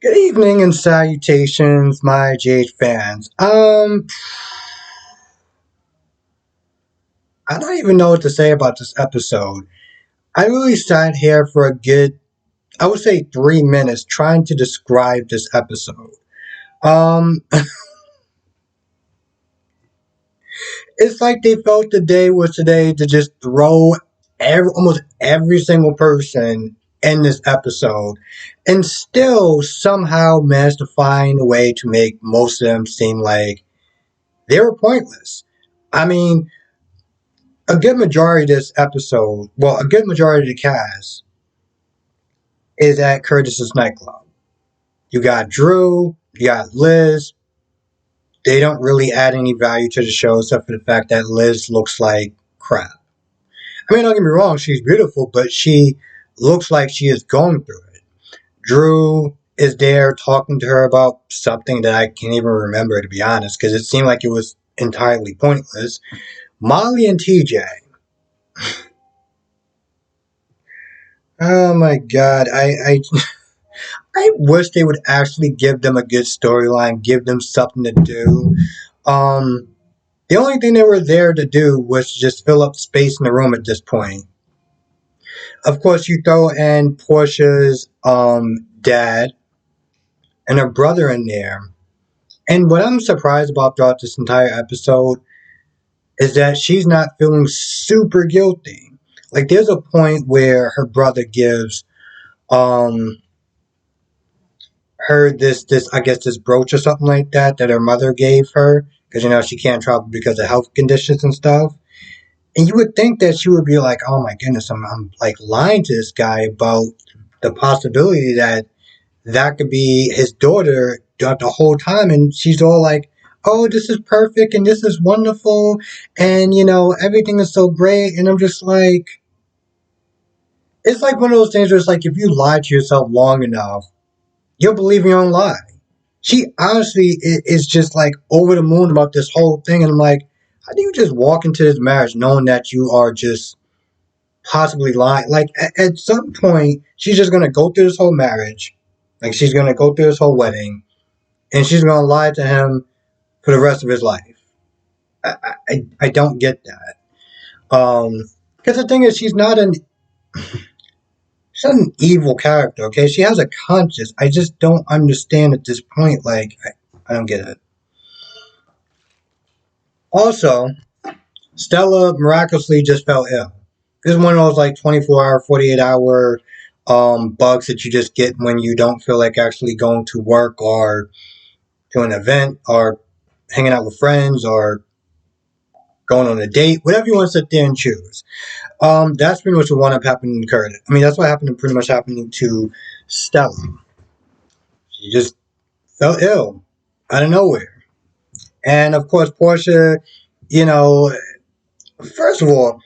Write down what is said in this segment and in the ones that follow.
Good evening and salutations, my Jade fans. I don't even know what to say about this episode. I really sat here for a good, I would say 3 minutes trying to describe this episode. Um, it's like they felt the day was today to just throw almost every single person in this episode and still somehow managed to find a way to make most of them seem like they were pointless. I mean, a good majority of this episode, well, a good majority of the cast is at Curtis's nightclub. You got Drew, you got Liz. They don't really add any value to the show except for the fact that Liz looks like crap. I mean, don't get me wrong, she's beautiful, but she looks like she is going through it. Drew is there talking to her about something that I can't even remember, to be honest, because it seemed like it was entirely pointless. Molly and TJ. Oh my god, I wish they would actually give them a good storyline, give them something to do. Um, the only thing they were there to do was just fill up space in the room at this point. Of course, you throw in Portia's dad and her brother in there. And what I'm surprised about throughout this entire episode is that she's not feeling super guilty. Like, there's a point where her brother gives um her this I guess this brooch or something like that her mother gave her because she can't travel because of health conditions and stuff. And you would think that she would be like, oh my goodness, I'm like lying to this guy about the possibility that that could be his daughter throughout the whole time, and she's all like, oh, this is perfect and this is wonderful, and everything is so great. And I'm just like, it's like one of those things where it's like if you lie to yourself long enough, you'll believe your own lie. She honestly is just like over the moon about this whole thing. And I'm like, how do you just walk into this marriage knowing that you are just possibly lying? Like, at some point, she's just going to go through this whole marriage. Like, she's going to go through this whole wedding. And she's going to lie to him for the rest of his life. I don't get that. Because the thing is, she's not an evil character, okay? She has a conscience. I just don't understand at this point. Like, I don't get it. Also, Stella miraculously just fell ill. This is one of those like 24-hour, 48-hour bugs that you just get when you don't feel like actually going to work or to an event or hanging out with friends or going on a date, whatever you want to sit there and choose. That's pretty much what wound up happening to Curtis. I mean, that's what happened pretty much happening to Stella. She just fell ill out of nowhere. And of course, Portia, you know, first of all,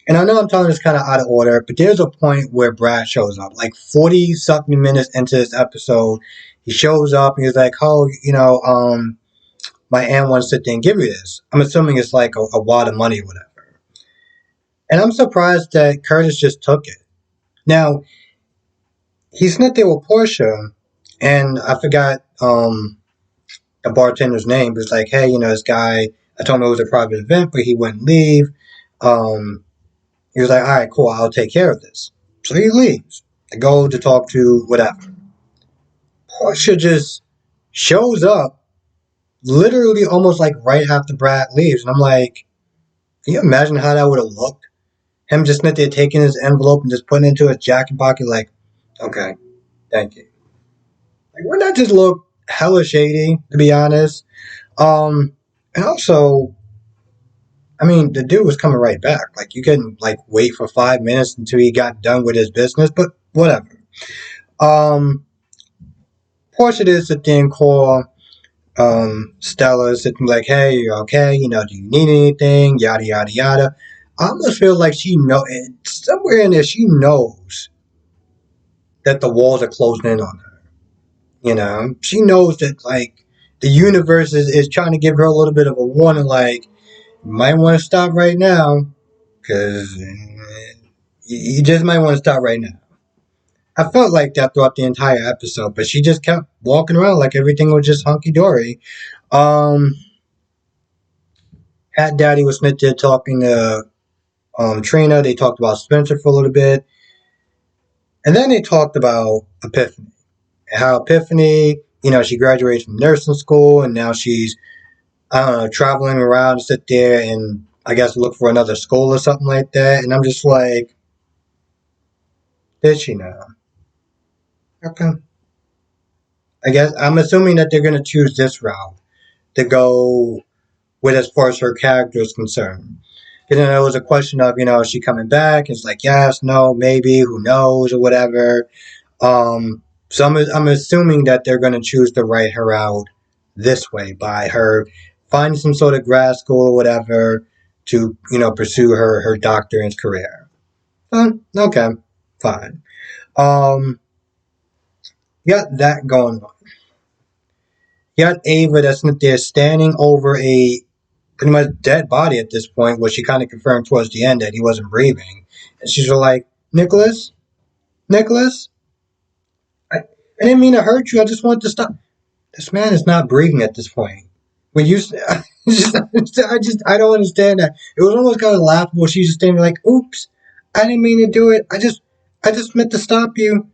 and I know I'm telling this kind of out of order, but there's a point where Brad shows up, like 40 something minutes into this episode. He shows up and he's like, oh, my aunt wants to sit there and give you this. I'm assuming it's like a wad of money or whatever. And I'm surprised that Curtis just took it. Now, he's not there with Portia, and I forgot the bartender's name. But it's like, hey, this guy, I told him it was a private event, but he wouldn't leave. He was like, all right, cool, I'll take care of this. So he leaves to go to talk to whatever. Portia just shows up literally almost like right after Brad leaves. And I'm like, can you imagine how that would have looked? Him just sitting there taking his envelope and just putting it into his jacket pocket like, okay, thank you. Like, wouldn't that just look hella shady, to be honest? And also, I mean, the dude was coming right back. Like, you couldn't, like, wait for 5 minutes until he got done with his business, but whatever. Portia did sit there and call Stella, sitting like, hey, you okay? Do you need anything? Yada, yada, yada. I almost feel like somewhere in there, she knows that the walls are closing in on her. She knows that, like, the universe is trying to give her a little bit of a warning, like, you might want to stop right now, because you just might want to stop right now. I felt like that throughout the entire episode, but she just kept walking around like everything was just hunky dory. Um, Hat Daddy was Smith there talking to Trina. They talked about Spencer for a little bit, and then they talked about Epiphany. How Epiphany, she graduated from nursing school, and now she's I don't know, traveling around, sit there and I guess look for another school or something like that. And I'm just like, did she now? Okay. I guess I'm assuming that they're gonna choose this route to go with as far as her character is concerned. And then there was a question of, is she coming back? It's like, yes, no, maybe, who knows, or whatever. So I'm assuming that they're going to choose to write her out this way by her finding some sort of grad school or whatever to, pursue her doctorate's career. Okay, fine. Um, you got that going on. You got Ava that's there standing over a pretty much dead body at this point, where she kind of confirmed towards the end that he wasn't breathing. And she's like, Nicholas? Nicholas? I didn't mean to hurt you. I just wanted to stop. This man is not breathing at this point. When you, I don't understand that. It was almost kind of laughable. She's just standing like, "Oops, I didn't mean to do it. I just meant to stop you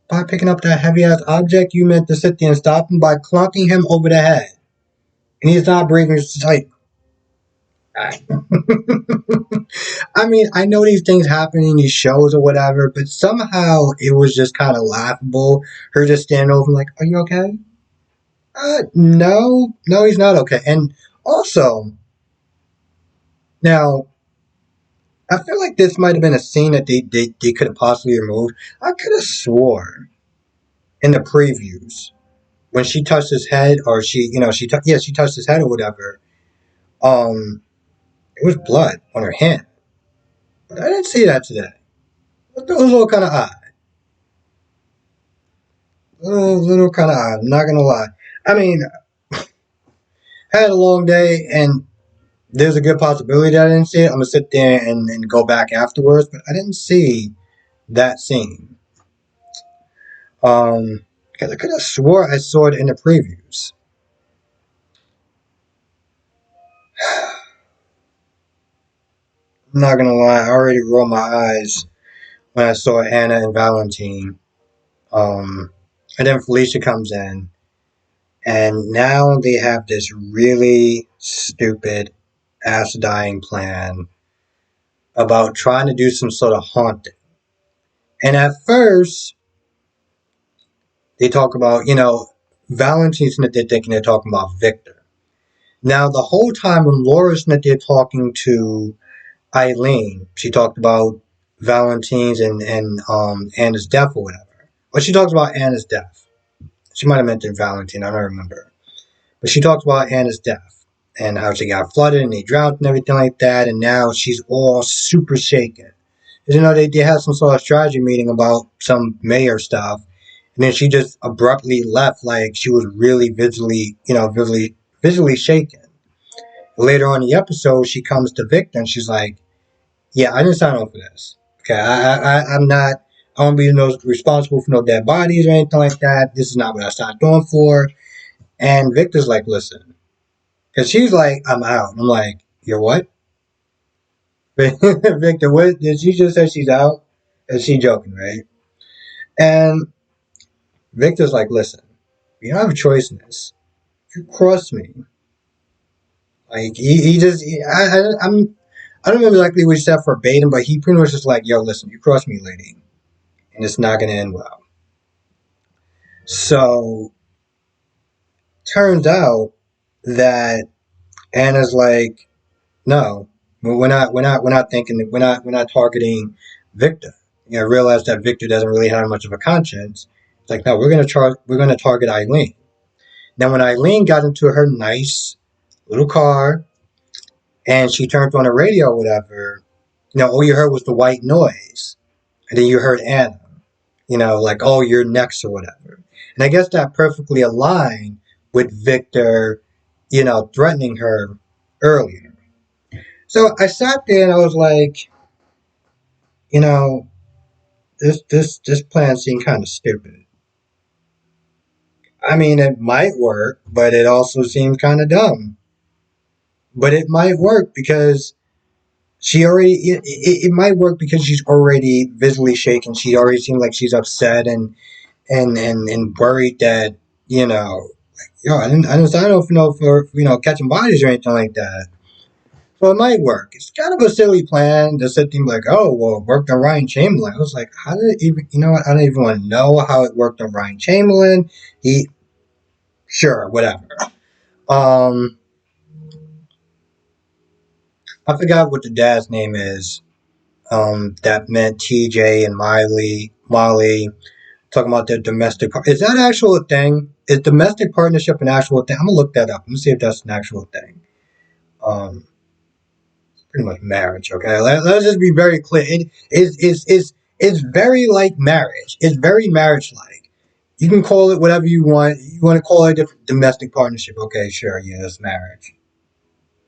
by picking up that heavy ass object. You meant to sit there and stop him by clunking him over the head, and he's not breathing. It's just like, I mean, I know these things happen in these shows or whatever, but somehow it was just kind of laughable. Her just standing over, like, "Are you okay?" No, no, he's not okay. And also, now, I feel like this might have been a scene that they could have possibly removed. I could have swore in the previews when she touched his head, or she touched his head or whatever. It was blood on her hand, but I didn't see that today. It was a little kind of odd. A little kind of odd. I'm not gonna lie. I mean, I had a long day, and there's a good possibility that I didn't see it. I'm gonna sit there and go back afterwards, but I didn't see that scene. Because I could have swore I saw it in the previews. I'm not gonna lie, I already rolled my eyes when I saw Anna and Valentine. And then Felicia comes in, and now they have this really stupid ass dying plan about trying to do some sort of haunting. And at first, they talk about, Valentine's not there thinking they're talking about Victor. Now, the whole time when Laura's not there talking to Eileen, she talked about Valentine's and Anna's death or whatever. Or she talks about Anna's death. She might have mentioned Valentine, I don't remember. But she talked about Anna's death and how she got flooded and they drowned and everything like that. And now she's all super shaken. They had some sort of strategy meeting about some mayor stuff. And then she just abruptly left like she was really visually shaken. Later on in the episode, she comes to Victor and she's like, yeah, I didn't sign up for this. Okay, I'm not. I won't be responsible for no dead bodies or anything like that. This is not what I signed on for. And Victor's like, listen, because she's like, I'm out. I'm like, you're what? Victor, what? Did she just say she's out? Is she joking, right? And Victor's like, listen, you don't have a choice in this. You cross me. Like he just, I don't remember exactly what he said verbatim, but he pretty much just like, yo, listen, you cross me, lady, and it's not gonna end well. So turns out that Anna's like, no, we're not thinking, we're not targeting Victor. Realize that Victor doesn't really have much of a conscience. It's like, no, we're gonna target Eileen. Now, when Eileen got into her nice little car and she turned on the radio or whatever, all you heard was the white noise, and then you heard Anna, like, oh, you're next or whatever. And I guess that perfectly aligned with Victor, threatening her earlier. So I sat there and I was like, this this plan seemed kind of stupid. I mean, it might work, but it also seemed kind of dumb. But it might work because it might work because she's already visibly shaken. She already seems like she's upset and worried that you know, I don't know for catching bodies or anything like that. So it might work. It's kind of a silly plan to sit there and be like, oh, well, it worked on Ryan Chamberlain. I was like, how did it even, you know what? I don't even want to know how it worked on Ryan Chamberlain. Sure, whatever. Um, I forgot what the dad's name is. That meant TJ and Molly, talking about their domestic. Is that actual thing? Is domestic partnership an actual thing? I'm gonna look that up. Let me see if that's an actual thing. Um, Pretty much marriage. Okay, let's just be very clear. It's very like marriage. It's very marriage like. You can call it whatever you want. You want to call it a domestic partnership. Okay, sure. Yeah, it's marriage.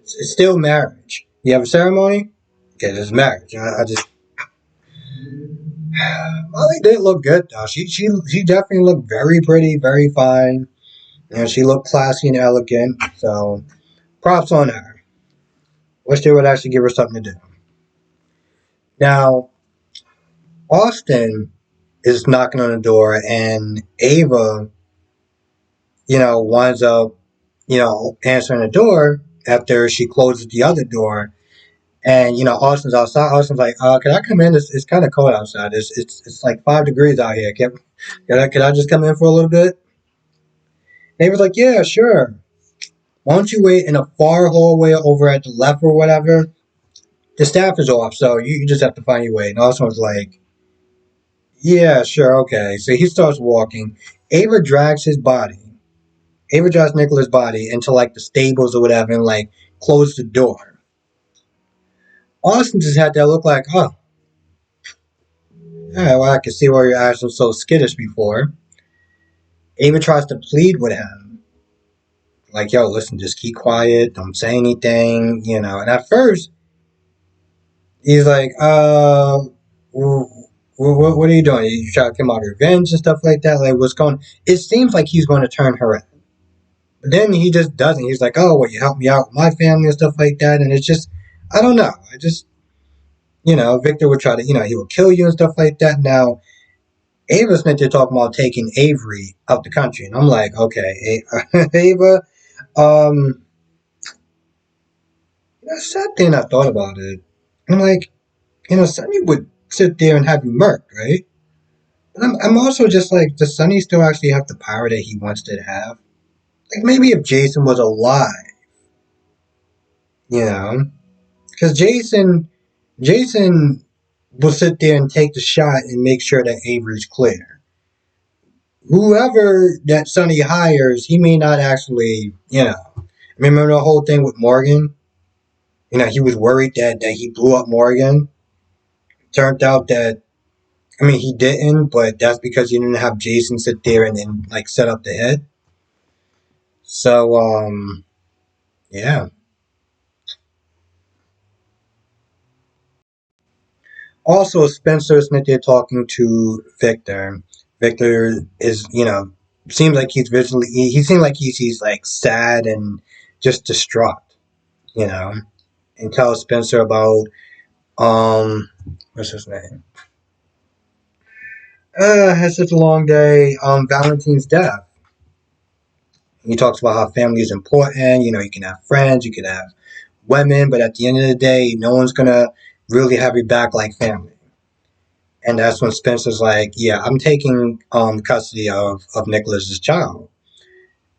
It's still marriage. You have a ceremony. Okay, it's marriage. I just Molly did look good though. She definitely looked very pretty, very fine. And she looked classy and elegant. So props on her. Wish they would actually give her something to do. Now, Austin is knocking on the door, and Ava, winds up, answering the door after she closes the other door. And Austin's outside. Austin's like, "Can I come in? It's kind of cold outside. It's like 5 degrees out here. Can I just come in for a little bit?" And Ava's like, "Yeah, sure. Why don't you wait in a far hallway over at the left or whatever? The staff is off, so you just have to find your way." And Austin was like, "Yeah, sure, okay." So he starts walking. Ava drags his body. Ava drives Nicholas' body into like the stables or whatever and like close the door. Austin just had that look like, oh, yeah, well, I can see why your acting so skittish before. Ava tries to plead with him. Like, yo, listen, just keep quiet. Don't say anything. And at first, he's like, what are you doing? You trying to come out of revenge and stuff like that? Like, what's going on? It seems like he's going to turn her in. But then he just doesn't. He's like, oh, well, you help me out with my family and stuff like that. And it's just, I don't know. Victor would try to, he would kill you and stuff like that. Now, Ava's meant to talk about taking Avery out the country. And I'm like, okay, Ava, sad thing I thought about it. I'm like, Sonny would sit there and have you murked, right? But I'm also just like, does Sonny still actually have the power that he wants to have? Like, maybe if Jason was alive, you know? Because Jason will sit there and take the shot and make sure that Avery's clear. Whoever that Sonny hires, he may not actually, Remember the whole thing with Morgan? He was worried that he blew up Morgan. Turned out that, he didn't, but that's because he didn't have Jason sit there and like set up the hit. So, yeah. Also, Spencer's not there talking to Victor. Victor is, seems like he's visually, he seems like he's like sad and just distraught, you know, and tells Spencer about, what's his name? Had such a long day, Valentine's death. He talks about how family is important, you can have friends, you can have women, but at the end of the day, no one's gonna really have your back like family. And that's when Spencer's like, yeah, I'm taking custody of Nicholas's child.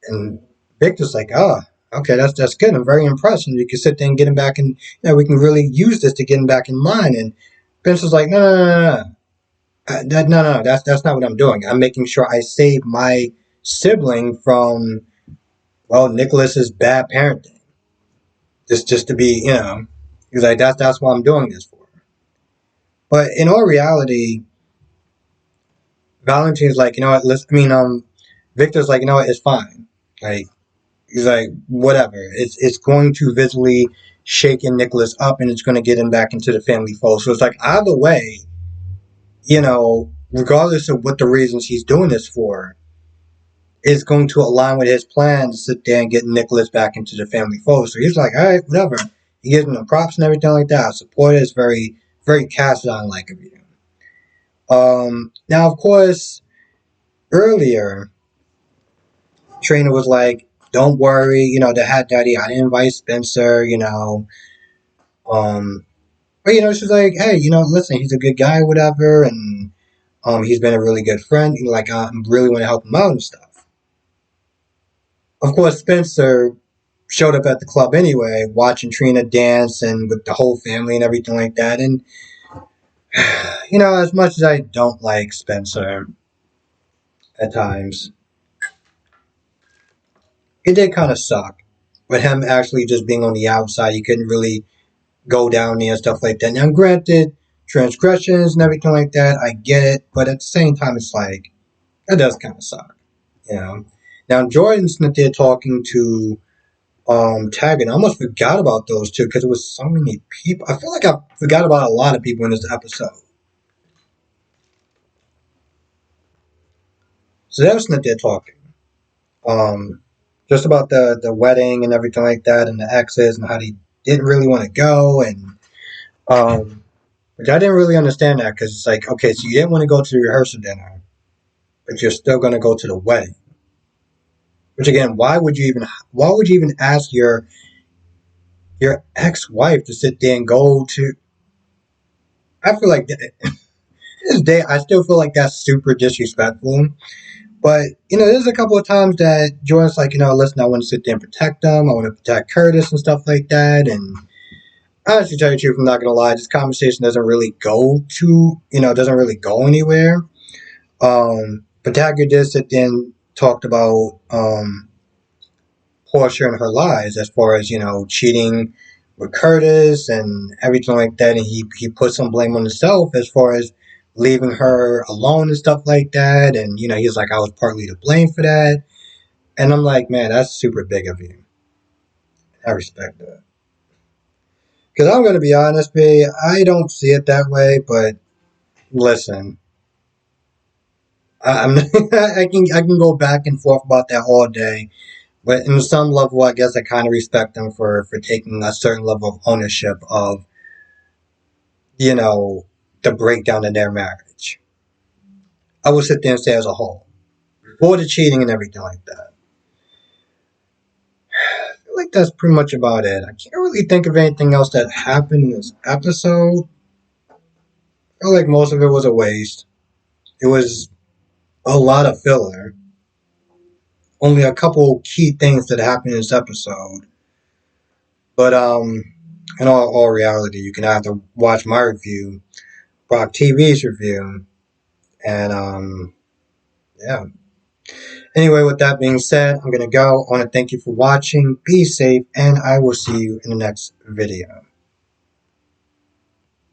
And Victor's like, oh, okay, that's good. I'm very impressed. And you can sit there and get him back and we can really use this to get him back in line. And Spencer's like, no, that's not what I'm doing. I'm making sure I save my sibling from Nicholas's bad parenting. Just to be, he's like, that's what I'm doing this for. But in all reality, Valentine's like, Victor's like, it's fine. Like, he's like, whatever. It's going to visibly shaken Nicholas up, and it's going to get him back into the family fold. So it's like, either way, regardless of what the reasons he's doing this for, is going to align with his plan to sit there and get Nicholas back into the family fold. So he's like, all right, whatever. He gives him the props and everything like that. I support it. It's very, very cast on like of you. Now, of course, earlier, Trina was like, don't worry, the hat daddy, I didn't invite Spencer, Um, but, she's like, hey, listen, he's a good guy, whatever, and he's been a really good friend. Like, I really want to help him out and stuff. Of course, Spencer showed up at the club anyway, watching Trina dance and with the whole family and everything like that. And, as much as I don't like Spencer at times, it did kind of suck. But him actually just being on the outside, he couldn't really go down there and stuff like that. Now, granted, transgressions and everything like that, I get it. But at the same time, it's like, that does kind of suck, you know. Now, Jordan's not there talking to Taggart. I almost forgot about those two because it was so many people. I feel like I forgot about a lot of people in this episode. So that was not there talking. Um, just about the wedding and everything like that, and the exes and how they didn't really want to go, and which I didn't really understand that because it's like, okay, so you didn't want to go to the rehearsal dinner, but you're still going to go to the wedding. Which again, why would you even ask your ex-wife to sit there and go to? I feel like this day, I still feel like that's super disrespectful. But there's a couple of times that Jordan's like, listen, I want to sit there and protect them. I want to protect Curtis and stuff like that. And honestly, tell you the truth, I'm not gonna lie. This conversation doesn't really go anywhere. But Taggart did sit there and talked about Portia and her lies, as far as cheating with Curtis and everything like that, and he put some blame on himself as far as leaving her alone and stuff like that, and he's like, I was partly to blame for that, and I'm like, man, that's super big of you. I respect that. Because I'm gonna be honest, B, I don't see it that way, but listen, I'm I can go back and forth about that all day. But in some level, I guess I kind of respect them for taking a certain level of ownership of, you know, the breakdown in their marriage. I would sit there and say as a whole, before the cheating and everything like that. I feel like that's pretty much about it. I can't really think of anything else that happened in this episode. I feel like most of it was a waste. It was a lot of filler. Only a couple key things that happened in this episode. But in all reality, you can either watch my review, Brock TV's review, and yeah. Anyway, with that being said, I'm gonna go. I want to thank you for watching. Be safe, and I will see you in the next video.